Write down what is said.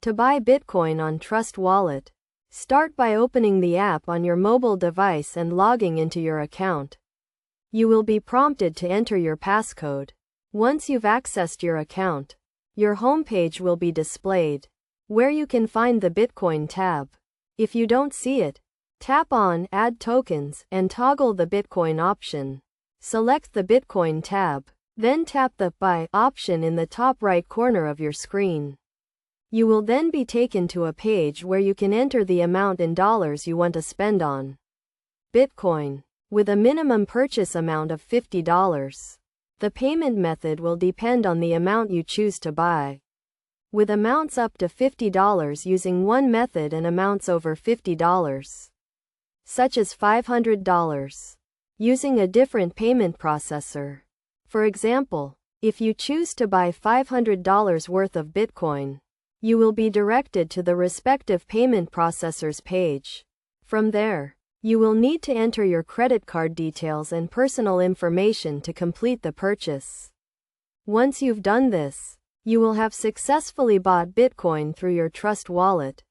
To buy Bitcoin on Trust Wallet, start by opening the app on your mobile device and logging into your account. You will be prompted to enter your passcode. Once you've accessed your account, your homepage will be displayed, where you can find the Bitcoin tab. If you don't see it, tap on Add Tokens and toggle the Bitcoin option. Select the Bitcoin tab, then tap the Buy option in the top right corner of your screen. You will then be taken to a page where you can enter the amount in dollars you want to spend on Bitcoin, with a minimum purchase amount of $50. The payment method will depend on the amount you choose to buy, with amounts up to $50 using one method and amounts over $50, such as $500, using a different payment processor. For example, if you choose to buy $500 worth of Bitcoin, you will be directed to the respective payment processor's page. From there, you will need to enter your credit card details and personal information to complete the purchase. Once you've done this, you will have successfully bought Bitcoin through your Trust Wallet.